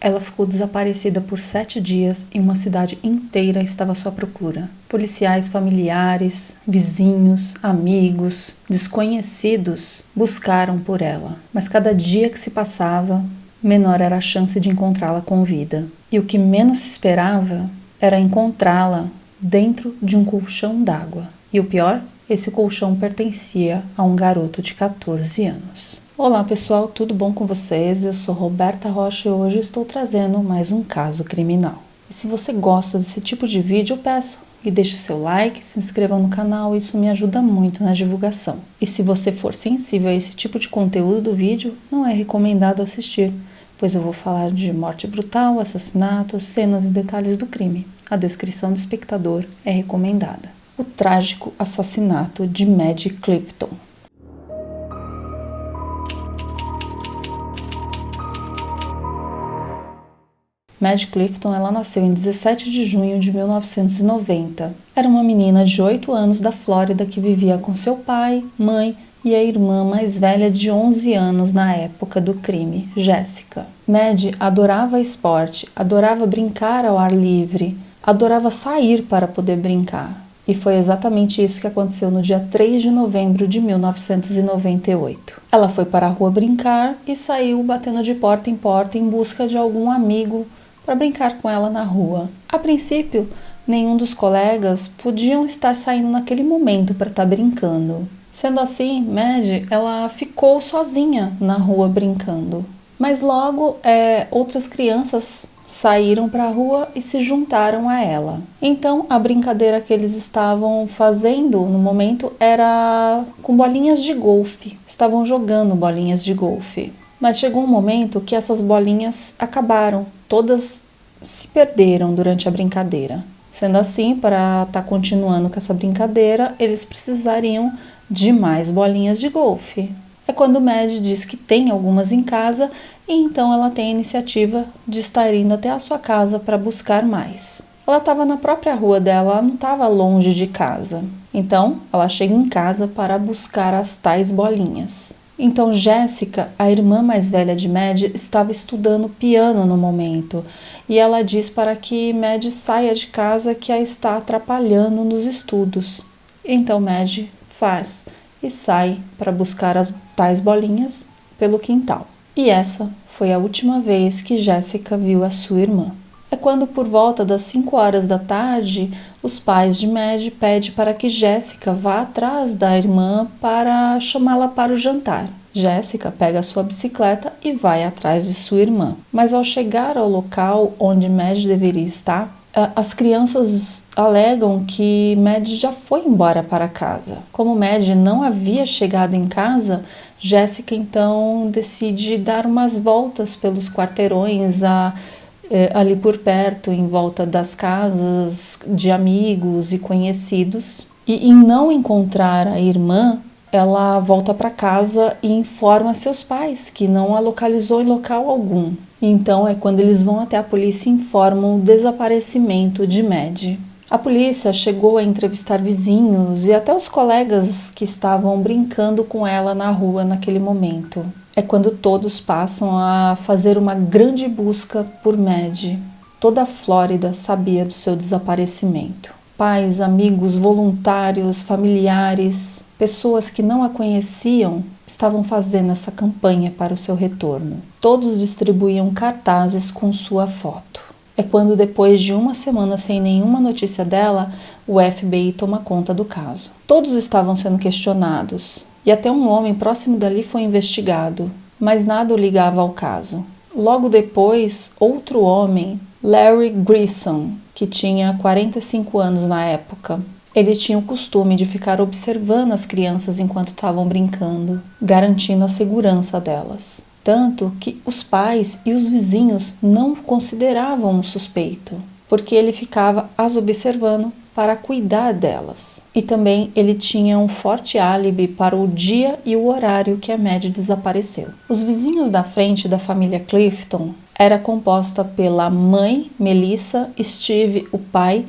Ela ficou desaparecida por 7 dias e uma cidade inteira estava à sua procura. Policiais, familiares, vizinhos, amigos, desconhecidos buscaram por ela. Mas cada dia que se passava, menor era a chance de encontrá-la com vida. E o que menos se esperava era encontrá-la dentro de um colchão d'água. E o pior, esse colchão pertencia a um garoto de 14 anos. Olá pessoal, tudo bom com vocês? Eu sou Roberta Rocha e hoje estou trazendo mais um caso criminal. E se você gosta desse tipo de vídeo, eu peço que deixe seu like, se inscreva no canal, isso me ajuda muito na divulgação. E se você for sensível a esse tipo de conteúdo do vídeo, não é recomendado assistir, pois eu vou falar de morte brutal, assassinatos, cenas e detalhes do crime. A descrição do espectador é recomendada. O trágico assassinato de Maddy Clifton. Maddy Clifton, ela nasceu em 17 de junho de 1990. Era uma menina de 8 anos da Flórida que vivia com seu pai, mãe e a irmã mais velha de 11 anos na época do crime, Jessica. Maddy adorava esporte, adorava brincar ao ar livre, adorava sair para poder brincar. E foi exatamente isso que aconteceu no dia 3 de novembro de 1998. Ela foi para a rua brincar e saiu batendo de porta em busca de algum amigo para brincar com ela na rua. A princípio, nenhum dos colegas podiam estar saindo naquele momento para estar brincando. Sendo assim, Maddy, ela ficou sozinha na rua brincando. Mas logo, outras crianças saíram para a rua e se juntaram a ela. Então, a brincadeira que eles estavam fazendo no momento era com bolinhas de golfe. Estavam jogando bolinhas de golfe. Mas chegou um momento que essas bolinhas acabaram. Todas se perderam durante a brincadeira. Sendo assim, para estar continuando com essa brincadeira, eles precisariam de mais bolinhas de golfe. É quando Maddy diz que tem algumas em casa e então ela tem a iniciativa de estar indo até a sua casa para buscar mais. Ela estava na própria rua dela, ela não estava longe de casa. Então, ela chega em casa para buscar as tais bolinhas. Então, Jessica, a irmã mais velha de Maddy, estava estudando piano no momento e ela diz para que Maddy saia de casa que a está atrapalhando nos estudos. Então, Maddy faz e sai para buscar as tais bolinhas pelo quintal. E essa foi a última vez que Jessica viu a sua irmã. É quando, por volta das 5 horas da tarde, os pais de Maddy pedem para que Jessica vá atrás da irmã para chamá-la para o jantar. Jessica pega a sua bicicleta e vai atrás de sua irmã. Mas ao chegar ao local onde Maddy deveria estar, as crianças alegam que Maddy já foi embora para casa. Como Maddy não havia chegado em casa, Jessica então decide dar umas voltas pelos quarteirões ali por perto, em volta das casas de amigos e conhecidos. E em não encontrar a irmã, ela volta para casa e informa seus pais que não a localizou em local algum. Então é quando eles vão até a polícia e informam o desaparecimento de Maddy. A polícia chegou a entrevistar vizinhos e até os colegas que estavam brincando com ela na rua naquele momento. É quando todos passam a fazer uma grande busca por Maddy. Toda a Flórida sabia do seu desaparecimento. Pais, amigos, voluntários, familiares, pessoas que não a conheciam estavam fazendo essa campanha para o seu retorno. Todos distribuíam cartazes com sua foto. É quando, depois de uma semana sem nenhuma notícia dela, o FBI toma conta do caso. Todos estavam sendo questionados e até um homem próximo dali foi investigado, mas nada o ligava ao caso. Logo depois, outro homem, Larry Grissom, que tinha 45 anos na época, ele tinha o costume de ficar observando as crianças enquanto estavam brincando, garantindo a segurança delas. Tanto que os pais e os vizinhos não o consideravam um suspeito, porque ele ficava as observando para cuidar delas. E também ele tinha um forte álibi para o dia e o horário que a Maddy desapareceu. Os vizinhos da frente da família Clifton era composta pela mãe, Melissa, Steve, o pai,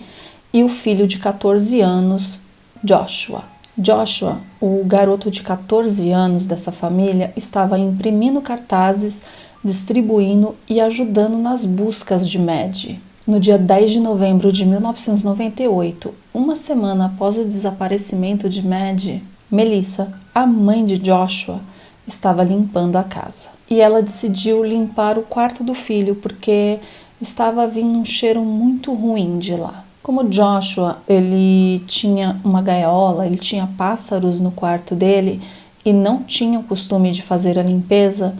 e o filho de 14 anos, Joshua. Joshua, o garoto de 14 anos dessa família, estava imprimindo cartazes distribuindo e ajudando nas buscas de Maddie. No dia 10 de novembro de 1998, uma semana após o desaparecimento de Maddie, Melissa, a mãe de Joshua, estava limpando a casa. E ela decidiu limpar o quarto do filho porque estava vindo um cheiro muito ruim de lá. Como Joshua, ele tinha uma gaiola, ele tinha pássaros no quarto dele e não tinha o costume de fazer a limpeza,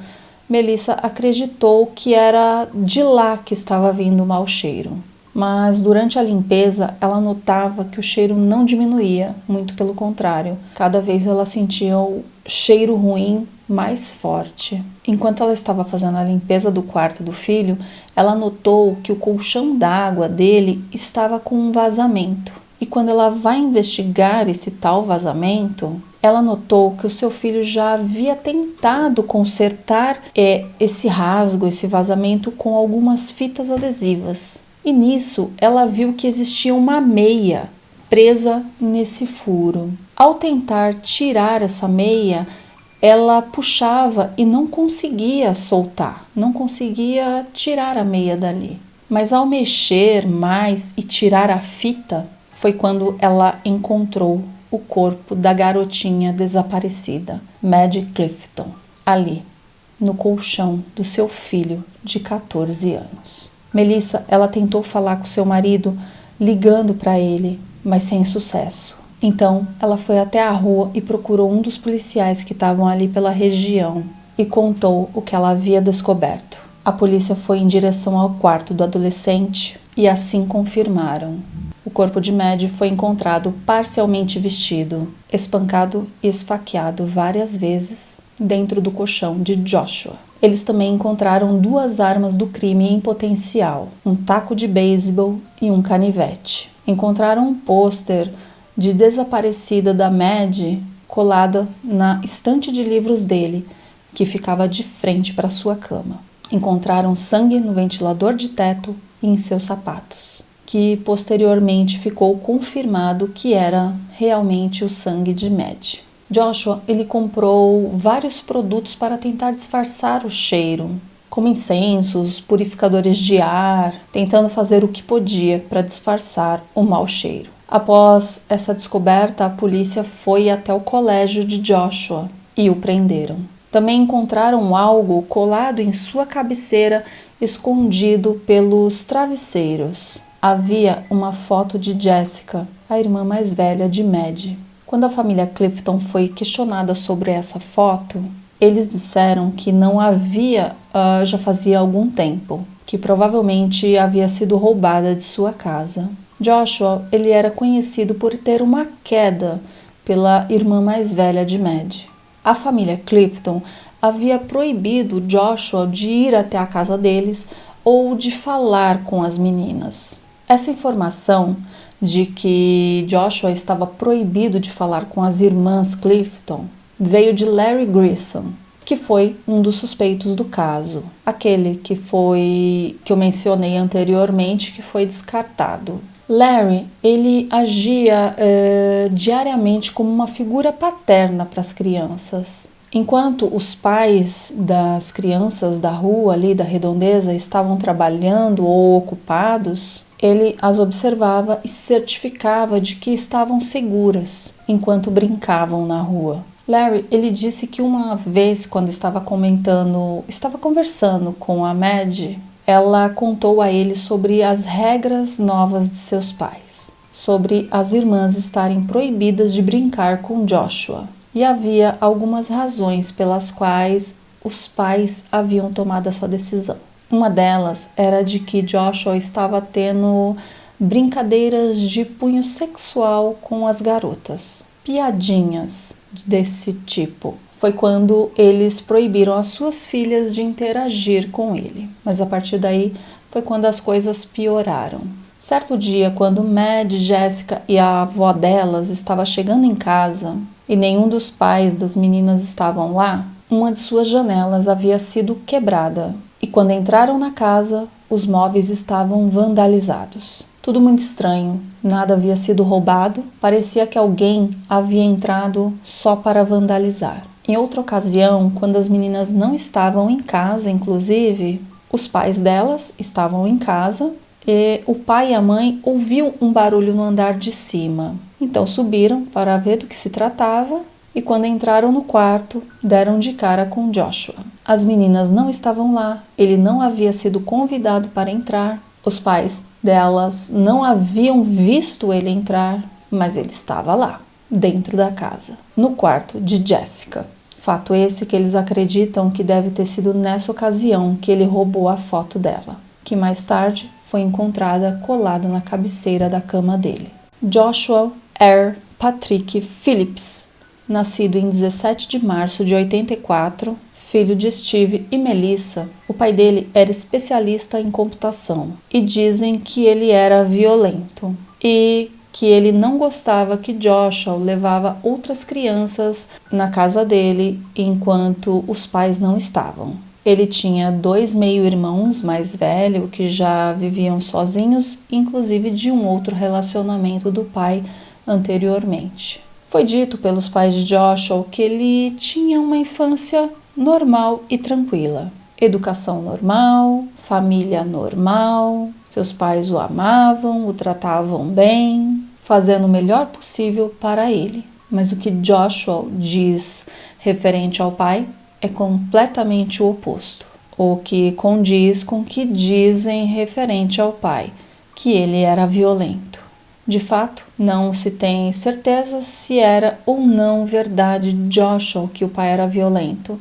Melissa acreditou que era de lá que estava vindo o mau cheiro. Mas durante a limpeza, ela notava que o cheiro não diminuía, muito pelo contrário. Cada vez ela sentia o cheiro ruim mais forte. Enquanto ela estava fazendo a limpeza do quarto do filho, ela notou que o colchão d'água dele estava com um vazamento. E quando ela vai investigar esse tal vazamento, ela notou que o seu filho já havia tentado consertar esse rasgo, esse vazamento com algumas fitas adesivas. E nisso, ela viu que existia uma meia presa nesse furo. Ao tentar tirar essa meia, ela puxava e não conseguia soltar, não conseguia tirar a meia dali. Mas ao mexer mais e tirar a fita, foi quando ela encontrou o corpo da garotinha desaparecida, Maddie Clifton, ali, no colchão do seu filho de 14 anos. Melissa, ela tentou falar com seu marido, ligando para ele, mas sem sucesso. Então, ela foi até a rua e procurou um dos policiais que estavam ali pela região e contou o que ela havia descoberto. A polícia foi em direção ao quarto do adolescente e assim confirmaram. O corpo de Maddie foi encontrado parcialmente vestido, espancado e esfaqueado várias vezes dentro do colchão de Joshua. Eles também encontraram 2 armas do crime em potencial, um taco de beisebol e um canivete. Encontraram um pôster de desaparecida da Maddie colada na estante de livros dele, que ficava de frente para sua cama. Encontraram sangue no ventilador de teto e em seus sapatos, que posteriormente ficou confirmado que era realmente o sangue de Maddie. Joshua, ele comprou vários produtos para tentar disfarçar o cheiro, como incensos, purificadores de ar, tentando fazer o que podia para disfarçar o mau cheiro. Após essa descoberta, a polícia foi até o colégio de Joshua e o prenderam. Também encontraram algo colado em sua cabeceira, escondido pelos travesseiros. Havia uma foto de Jessica, a irmã mais velha de Maddie. Quando a família Clifton foi questionada sobre essa foto, eles disseram que não havia já fazia algum tempo, que provavelmente havia sido roubada de sua casa. Joshua, ele era conhecido por ter uma queda pela irmã mais velha de Maddie. A família Clifton havia proibido Joshua de ir até a casa deles ou de falar com as meninas. Essa informação de que Joshua estava proibido de falar com as irmãs Clifton veio de Larry Grissom, que foi um dos suspeitos do caso, aquele que eu mencionei anteriormente, que foi descartado. Larry, ele agia diariamente como uma figura paterna para as crianças. Enquanto os pais das crianças da rua ali, da redondeza, estavam trabalhando ou ocupados, ele as observava e certificava de que estavam seguras enquanto brincavam na rua. Larry, ele disse que uma vez, quando estava conversando com a Maddie, ela contou a ele sobre as regras novas de seus pais, sobre as irmãs estarem proibidas de brincar com Joshua. E havia algumas razões pelas quais os pais haviam tomado essa decisão. Uma delas era de que Joshua estava tendo brincadeiras de punho sexual com as garotas, piadinhas desse tipo. Foi quando eles proibiram as suas filhas de interagir com ele. Mas a partir daí foi quando as coisas pioraram. Certo dia, quando Maddie, Jessica e a avó delas estava chegando em casa e nenhum dos pais das meninas estavam lá, uma de suas janelas havia sido quebrada. E quando entraram na casa, os móveis estavam vandalizados. Tudo muito estranho, nada havia sido roubado, parecia que alguém havia entrado só para vandalizar. Em outra ocasião, quando as meninas não estavam em casa, inclusive, os pais delas estavam em casa e o pai e a mãe ouviam um barulho no andar de cima. Então subiram para ver do que se tratava e quando entraram no quarto, deram de cara com Joshua. As meninas não estavam lá, ele não havia sido convidado para entrar, os pais delas não haviam visto ele entrar, mas ele estava lá, dentro da casa, no quarto de Jessica. Fato esse que eles acreditam que deve ter sido nessa ocasião que ele roubou a foto dela, que mais tarde foi encontrada colada na cabeceira da cama dele. Joshua R. Patrick Phillips, nascido em 17 de março de 84, filho de Steve e Melissa, o pai dele era especialista em computação e dizem que ele era violento e que ele não gostava que Joshua levava outras crianças na casa dele enquanto os pais não estavam. Ele tinha 2 meio-irmãos mais velhos que já viviam sozinhos, inclusive de um outro relacionamento do pai anteriormente. Foi dito pelos pais de Joshua que ele tinha uma infância normal e tranquila. Educação normal, família normal, seus pais o amavam, o tratavam bem, fazendo o melhor possível para ele. Mas o que Joshua diz referente ao pai é completamente o oposto, o que condiz com o que dizem referente ao pai, que ele era violento. De fato, não se tem certeza se era ou não verdade Joshua que o pai era violento,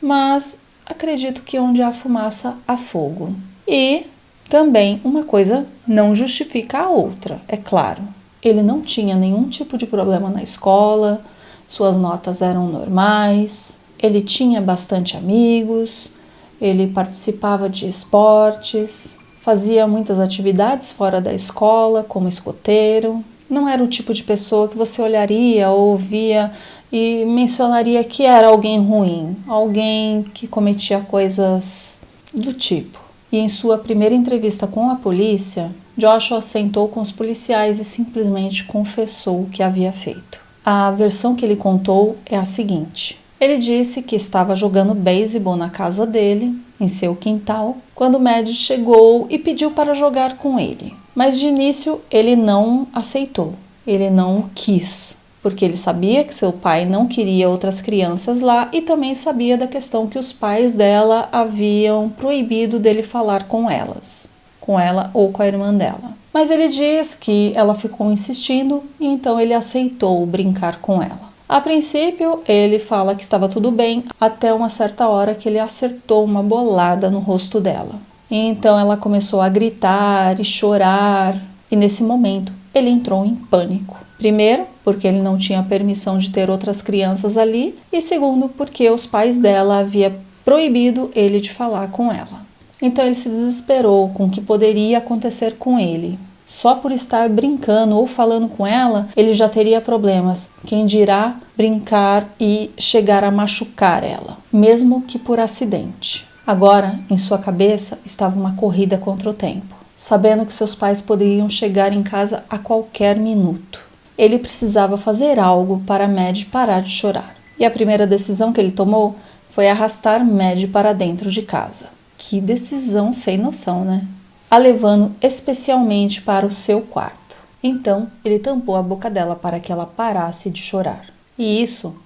mas acredito que onde há fumaça, há fogo. E também uma coisa não justifica a outra, é claro. Ele não tinha nenhum tipo de problema na escola, suas notas eram normais, ele tinha bastante amigos, ele participava de esportes, fazia muitas atividades fora da escola, como escoteiro. Não era o tipo de pessoa que você olharia ou ouvia e mencionaria que era alguém ruim, alguém que cometia coisas do tipo. E em sua primeira entrevista com a polícia, Joshua sentou com os policiais e simplesmente confessou o que havia feito. A versão que ele contou é a seguinte: ele disse que estava jogando beisebol na casa dele, em seu quintal, quando Mad chegou e pediu para jogar com ele. Mas de início ele não aceitou, ele não quis, porque ele sabia que seu pai não queria outras crianças lá e também sabia da questão que os pais dela haviam proibido dele falar com elas, com ela ou com a irmã dela. Mas ele diz que ela ficou insistindo e então ele aceitou brincar com ela. A princípio, ele fala que estava tudo bem, até uma certa hora que ele acertou uma bolada no rosto dela. E então ela começou a gritar e chorar, e nesse momento ele entrou em pânico. Primeiro, porque ele não tinha permissão de ter outras crianças ali, e segundo, porque os pais dela haviam proibido ele de falar com ela. Então ele se desesperou com o que poderia acontecer com ele. Só por estar brincando ou falando com ela, ele já teria problemas. Quem dirá brincar e chegar a machucar ela, mesmo que por acidente. Agora, em sua cabeça, estava uma corrida contra o tempo, sabendo que seus pais poderiam chegar em casa a qualquer minuto. Ele precisava fazer algo para Mad parar de chorar. E a primeira decisão que ele tomou foi arrastar Mad para dentro de casa. Que decisão sem noção, né? A levando especialmente para o seu quarto. Então, ele tampou a boca dela para que ela parasse de chorar. E isso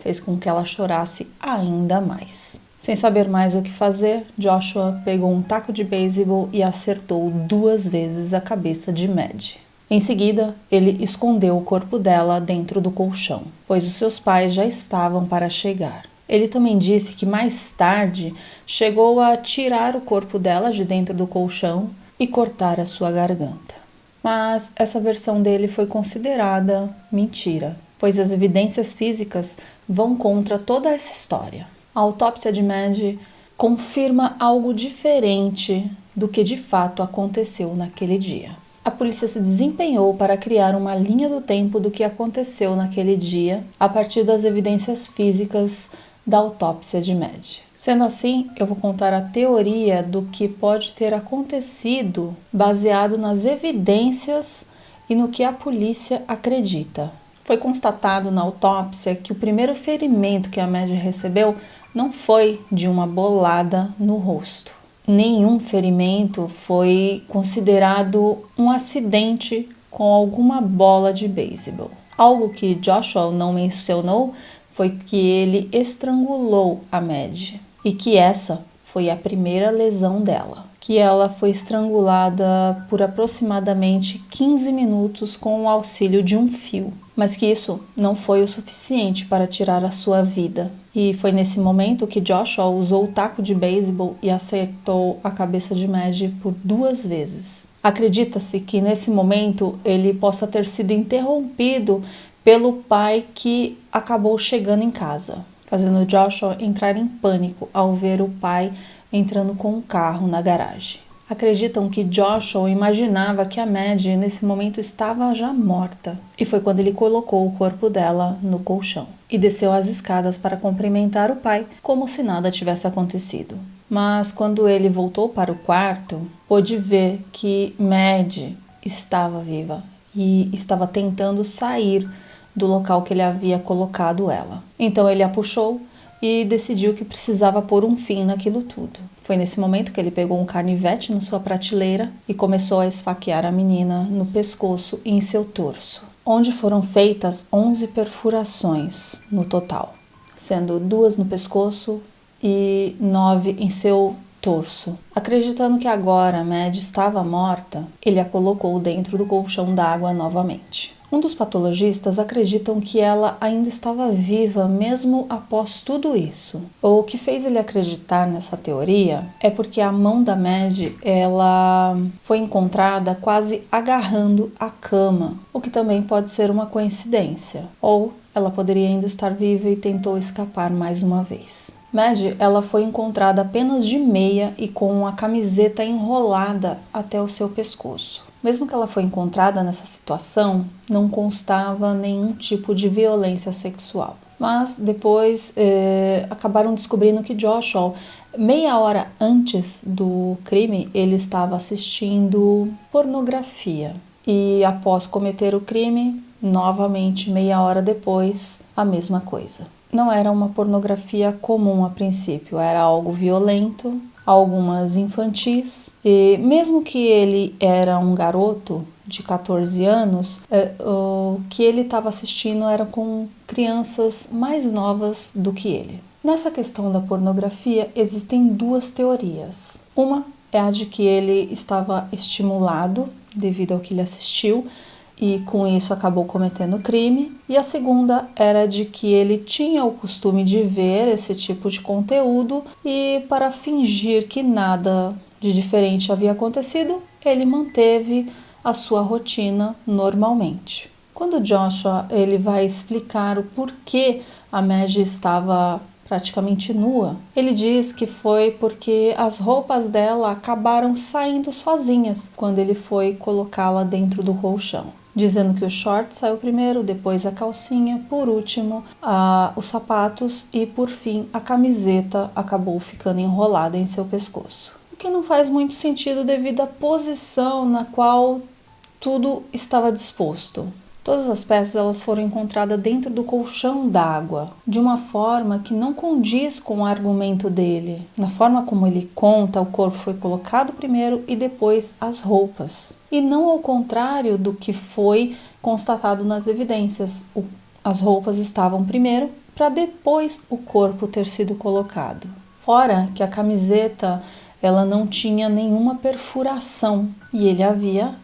fez com que ela chorasse ainda mais. Sem saber mais o que fazer, Joshua pegou um taco de beisebol e acertou 2 vezes a cabeça de Mad. Em seguida, ele escondeu o corpo dela dentro do colchão, pois os seus pais já estavam para chegar. Ele também disse que mais tarde chegou a tirar o corpo dela de dentro do colchão e cortar a sua garganta. Mas essa versão dele foi considerada mentira, pois as evidências físicas vão contra toda essa história. A autópsia de Mad confirma algo diferente do que de fato aconteceu naquele dia. A polícia se desempenhou para criar uma linha do tempo do que aconteceu naquele dia a partir das evidências físicas da autópsia de Mad. Sendo assim, eu vou contar a teoria do que pode ter acontecido baseado nas evidências e no que a polícia acredita. Foi constatado na autópsia que o primeiro ferimento que a Maddie recebeu não foi de uma bolada no rosto. Nenhum ferimento foi considerado um acidente com alguma bola de beisebol. Algo que Joshua não mencionou foi que ele estrangulou a Maddie e que essa foi a primeira lesão dela, que ela foi estrangulada por aproximadamente 15 minutos com o auxílio de um fio, mas que isso não foi o suficiente para tirar a sua vida. E foi nesse momento que Joshua usou o taco de beisebol e acertou a cabeça de Maddie por 2 vezes. Acredita-se que nesse momento ele possa ter sido interrompido pelo pai que acabou chegando em casa, fazendo Joshua entrar em pânico ao ver o pai entrando com um carro na garagem. Acreditam que Joshua imaginava que a Maddie nesse momento estava já morta, e foi quando ele colocou o corpo dela no colchão e desceu as escadas para cumprimentar o pai como se nada tivesse acontecido. Mas quando ele voltou para o quarto, pôde ver que Maddie estava viva e estava tentando sair do local que ele havia colocado ela. Então ele a puxou e decidiu que precisava pôr um fim naquilo tudo. Foi nesse momento que ele pegou um canivete na sua prateleira e começou a esfaquear a menina no pescoço e em seu torso, onde foram feitas 11 perfurações no total, sendo 2 no pescoço e 9 em seu torso. Acreditando que agora Maddie estava morta, ele a colocou dentro do colchão d'água novamente. Um dos patologistas acreditam que ela ainda estava viva mesmo após tudo isso. O que fez ele acreditar nessa teoria é porque a mão da Maddie ela foi encontrada quase agarrando a cama, o que também pode ser uma coincidência. Ou ela poderia ainda estar viva e tentou escapar mais uma vez. Maddie ela foi encontrada apenas de meia e com a camiseta enrolada até o seu pescoço. Mesmo que ela foi encontrada nessa situação, não constava nenhum tipo de violência sexual. Mas depois acabaram descobrindo que Joshua, meia hora antes do crime, ele estava assistindo pornografia. E após cometer o crime, novamente meia hora depois, a mesma coisa. Não era uma pornografia comum a princípio, era algo violento, algumas infantis, e mesmo que ele era um garoto de 14 anos, o que ele estava assistindo era com crianças mais novas do que ele. Nessa questão da pornografia, existem 2 teorias. Uma é a de que ele estava estimulado devido ao que ele assistiu, e com isso acabou cometendo crime, e a segunda era de que ele tinha o costume de ver esse tipo de conteúdo e para fingir que nada de diferente havia acontecido, ele manteve a sua rotina normalmente. Quando Joshua ele vai explicar o porquê a Maddie estava praticamente nua, ele diz que foi porque as roupas dela acabaram saindo sozinhas quando ele foi colocá-la dentro do colchão, dizendo que o short saiu primeiro, depois a calcinha, por último os sapatos e por fim a camiseta acabou ficando enrolada em seu pescoço. O que não faz muito sentido devido à posição na qual tudo estava disposto. Todas as peças elas foram encontradas dentro do colchão d'água, de uma forma que não condiz com o argumento dele. Na forma como ele conta, o corpo foi colocado primeiro e depois as roupas. E não ao contrário do que foi constatado nas evidências. As roupas estavam primeiro, para depois o corpo ter sido colocado. Fora que a camiseta ela não tinha nenhuma perfuração e ele havia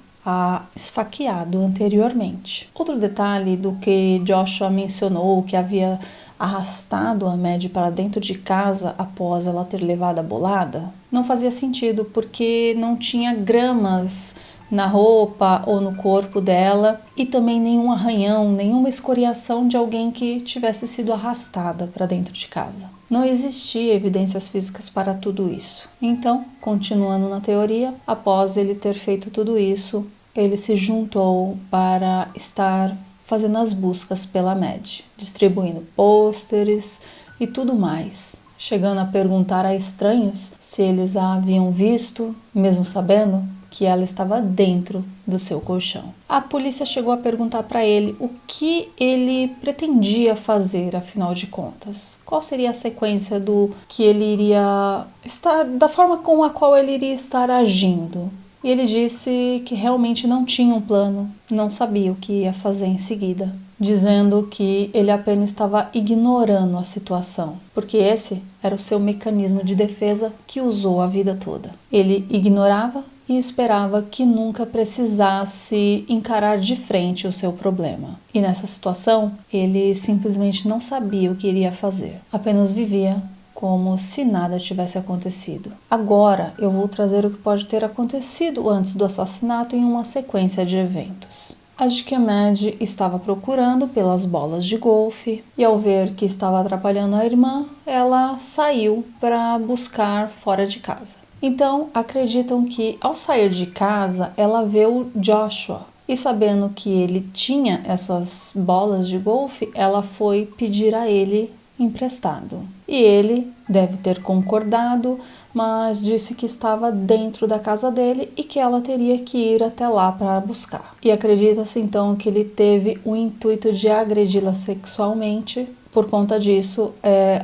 esfaqueado anteriormente. Outro detalhe do que Joshua mencionou, que havia arrastado a Maddie para dentro de casa após ela ter levado a bolada, não fazia sentido porque não tinha gramas na roupa ou no corpo dela e também nenhum arranhão, nenhuma escoriação de alguém que tivesse sido arrastada para dentro de casa. Não existia evidências físicas para tudo isso. Então, continuando na teoria, após ele ter feito tudo isso, ele se juntou para estar fazendo as buscas pela Maddie, distribuindo pôsteres e tudo mais, chegando a perguntar a estranhos se eles a haviam visto, mesmo sabendo que ela estava dentro do seu colchão. A polícia chegou a perguntar para ele o que ele pretendia fazer, afinal de contas. Qual seria a sequência do que ele iria estar, da forma com a qual ele iria estar agindo. E ele disse que realmente não tinha um plano, não sabia o que ia fazer em seguida, dizendo que ele apenas estava ignorando a situação, porque esse era o seu mecanismo de defesa que usou a vida toda. Ele ignorava e esperava que nunca precisasse encarar de frente o seu problema. E nessa situação, ele simplesmente não sabia o que iria fazer, apenas vivia como se nada tivesse acontecido. Agora eu vou trazer o que pode ter acontecido antes do assassinato em uma sequência de eventos. A de que a Mad estava procurando pelas bolas de golfe e ao ver que estava atrapalhando a irmã, ela saiu para buscar fora de casa. Então acreditam que ao sair de casa ela vê o Joshua e sabendo que ele tinha essas bolas de golfe, ela foi pedir a ele emprestado. E ele deve ter concordado, mas disse que estava dentro da casa dele e que ela teria que ir até lá para buscar. E acredita-se então que ele teve o intuito de agredi-la sexualmente. Por conta disso,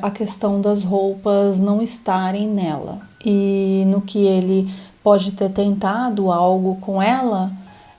a questão das roupas não estarem nela. E no que ele pode ter tentado algo com ela,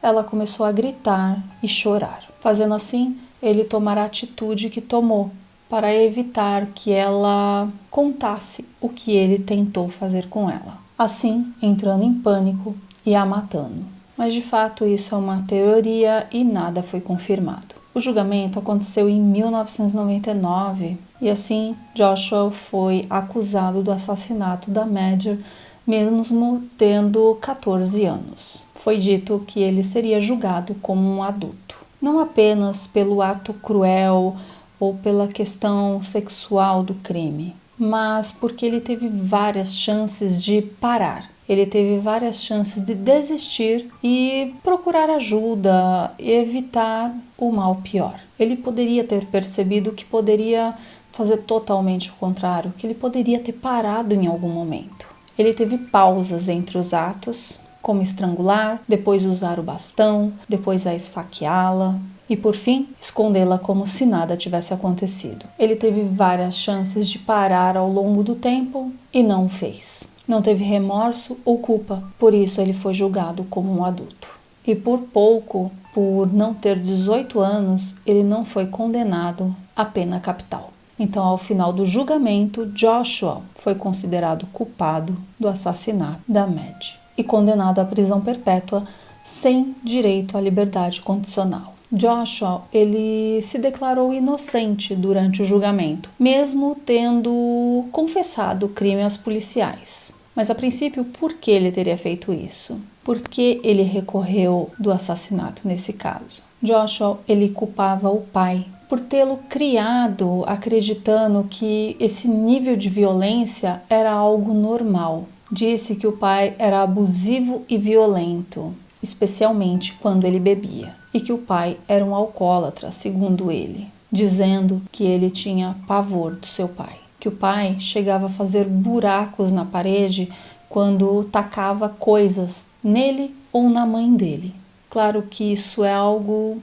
ela começou a gritar e chorar. Fazendo assim, ele tomar a atitude que tomou, para evitar que ela contasse o que ele tentou fazer com ela. Assim, entrando em pânico e a matando. Mas de fato isso é uma teoria e nada foi confirmado. O julgamento aconteceu em 1999 e assim Joshua foi acusado do assassinato da Mad, mesmo tendo 14 anos. Foi dito que ele seria julgado como um adulto, não apenas pelo ato cruel ou pela questão sexual do crime, mas porque ele teve várias chances de parar. Ele teve várias chances de desistir e procurar ajuda e evitar o mal pior. Ele poderia ter percebido que poderia fazer totalmente o contrário, que ele poderia ter parado em algum momento. Ele teve pausas entre os atos, como estrangular, depois usar o bastão, depois a esfaqueá-la e, por fim, escondê-la como se nada tivesse acontecido. Ele teve várias chances de parar ao longo do tempo e não o fez. Não teve remorso ou culpa, por isso ele foi julgado como um adulto. E por pouco, por não ter 18 anos, ele não foi condenado à pena capital. Então, ao final do julgamento, Joshua foi considerado culpado do assassinato da Mad e condenado à prisão perpétua sem direito à liberdade condicional. Joshua, ele se declarou inocente durante o julgamento, mesmo tendo confessado o crime aos policiais. Mas a princípio, por que ele teria feito isso? Por que ele recorreu do assassinato nesse caso? Joshua, ele culpava o pai por tê-lo criado acreditando que esse nível de violência era algo normal. Disse que o pai era abusivo e violento, especialmente quando ele bebia, e que o pai era um alcoólatra, segundo ele, dizendo que ele tinha pavor do seu pai, que o pai chegava a fazer buracos na parede quando tacava coisas nele ou na mãe dele. Claro que isso é algo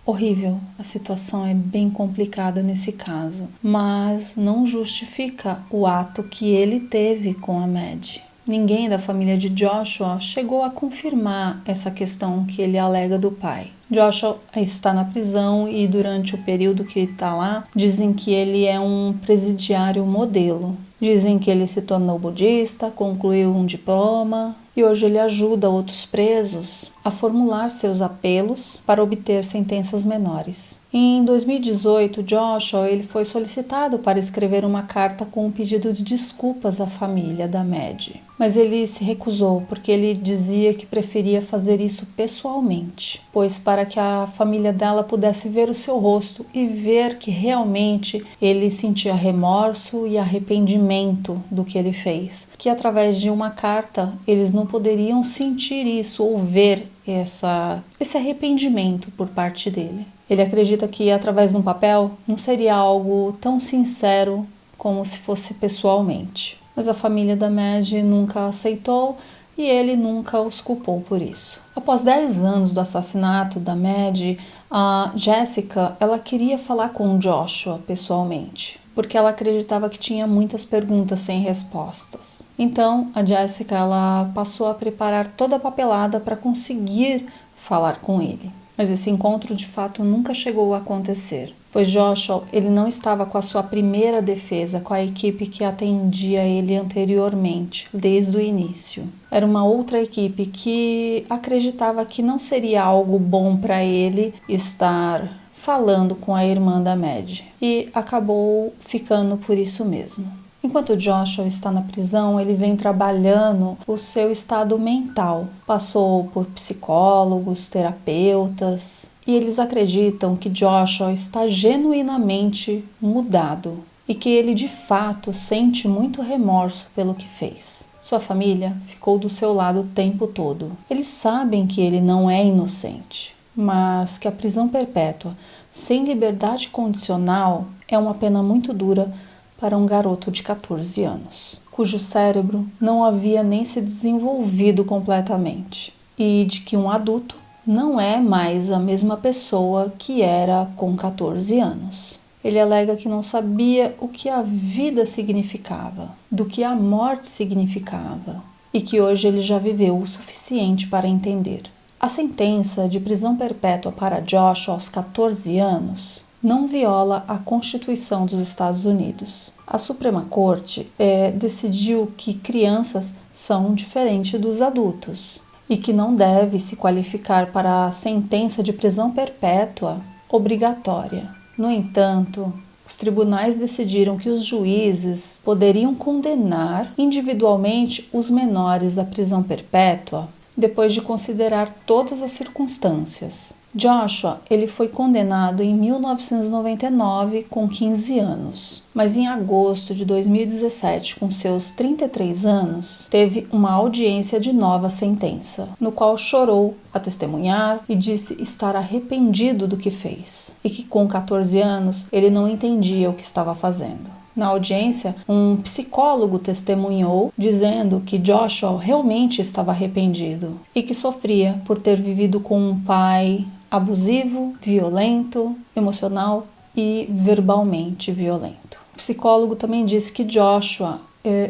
horrível, a situação é bem complicada nesse caso, mas não justifica o ato que ele teve com a Mad. Ninguém da família de Joshua chegou a confirmar essa questão que ele alega do pai. Joshua está na prisão e durante o período que está lá, dizem que ele é um presidiário modelo. Dizem que ele se tornou budista, concluiu um diploma e hoje ele ajuda outros presos a formular seus apelos para obter sentenças menores. Em 2018, Joshua ele foi solicitado para escrever uma carta com um pedido de desculpas à família da Mad, mas ele se recusou porque ele dizia que preferia fazer isso pessoalmente, pois para que a família dela pudesse ver o seu rosto e ver que realmente ele sentia remorso e arrependimento do que ele fez, que através de uma carta eles não poderiam sentir isso ou ver esse arrependimento por parte dele. Ele acredita que através de um papel não seria algo tão sincero como se fosse pessoalmente. Mas a família da Mad nunca aceitou e ele nunca os culpou por isso. Após 10 anos do assassinato da Maddie, a Jessica ela queria falar com Joshua pessoalmente, porque ela acreditava que tinha muitas perguntas sem respostas. Então, a Jessica ela passou a preparar toda a papelada para conseguir falar com ele. Mas esse encontro de fato nunca chegou a acontecer, pois Joshua ele não estava com a sua primeira defesa, com a equipe que atendia ele anteriormente, desde o início. Era uma outra equipe que acreditava que não seria algo bom para ele estar falando com a irmã da Maddie, e acabou ficando por isso mesmo. Enquanto Joshua está na prisão, ele vem trabalhando o seu estado mental. Passou por psicólogos, terapeutas, e eles acreditam que Joshua está genuinamente mudado e que ele de fato sente muito remorso pelo que fez. Sua família ficou do seu lado o tempo todo. Eles sabem que ele não é inocente, mas que a prisão perpétua sem liberdade condicional é uma pena muito dura para um garoto de 14 anos, cujo cérebro não havia nem se desenvolvido completamente, e de que um adulto não é mais a mesma pessoa que era com 14 anos. Ele alega que não sabia o que a vida significava, do que a morte significava, e que hoje ele já viveu o suficiente para entender. A sentença de prisão perpétua para Joshua aos 14 anos não viola a Constituição dos Estados Unidos. A Suprema Corte decidiu que crianças são diferentes dos adultos e que não deve se qualificar para a sentença de prisão perpétua obrigatória. No entanto, os tribunais decidiram que os juízes poderiam condenar individualmente os menores à prisão perpétua depois de considerar todas as circunstâncias. Joshua ele foi condenado em 1999 com 15 anos, mas em agosto de 2017, com seus 33 anos, teve uma audiência de nova sentença, no qual chorou a testemunhar e disse estar arrependido do que fez e que com 14 anos ele não entendia o que estava fazendo. Na audiência, um psicólogo testemunhou dizendo que Joshua realmente estava arrependido e que sofria por ter vivido com um pai abusivo, violento, emocional e verbalmente violento. O psicólogo também disse que Joshua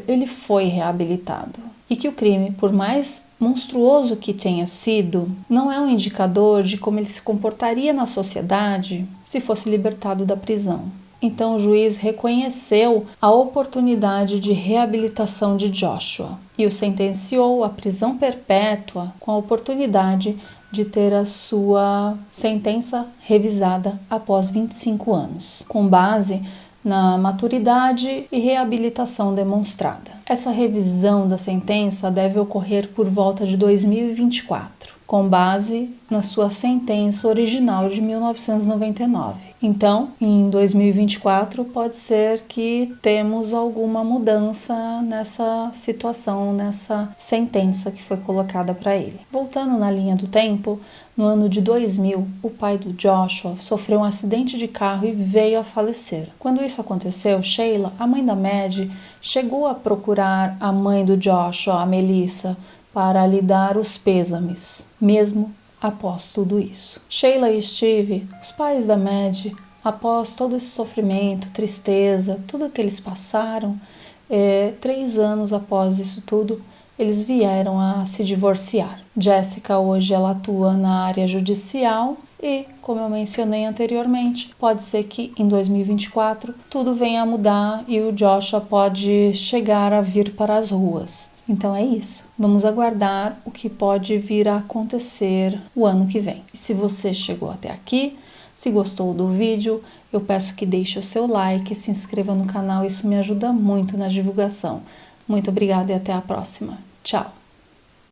ele foi reabilitado e que o crime, por mais monstruoso que tenha sido, não é um indicador de como ele se comportaria na sociedade se fosse libertado da prisão. Então o juiz reconheceu a oportunidade de reabilitação de Joshua e o sentenciou à prisão perpétua com a oportunidade de ter a sua sentença revisada após 25 anos, com base na maturidade e reabilitação demonstrada. Essa revisão da sentença deve ocorrer por volta de 2024. Com base na sua sentença original de 1999. Então, em 2024, pode ser que temos alguma mudança nessa situação, nessa sentença que foi colocada para ele. Voltando na linha do tempo, no ano de 2000, o pai do Joshua sofreu um acidente de carro e veio a falecer. Quando isso aconteceu, Sheila, a mãe da Maddie, chegou a procurar a mãe do Joshua, a Melissa, para lhe dar os pêsames, mesmo após tudo isso. Sheila e Steve, os pais da Maddie, após todo esse sofrimento, tristeza, tudo que eles passaram, 3 anos após isso tudo, eles vieram a se divorciar. Jessica hoje ela atua na área judicial e, como eu mencionei anteriormente, pode ser que em 2024 tudo venha a mudar e o Joshua pode chegar a vir para as ruas. Então é isso. Vamos aguardar o que pode vir a acontecer o ano que vem. E se você chegou até aqui, se gostou do vídeo, eu peço que deixe o seu like, se inscreva no canal, isso me ajuda muito na divulgação. Muito obrigada e até a próxima. Tchau!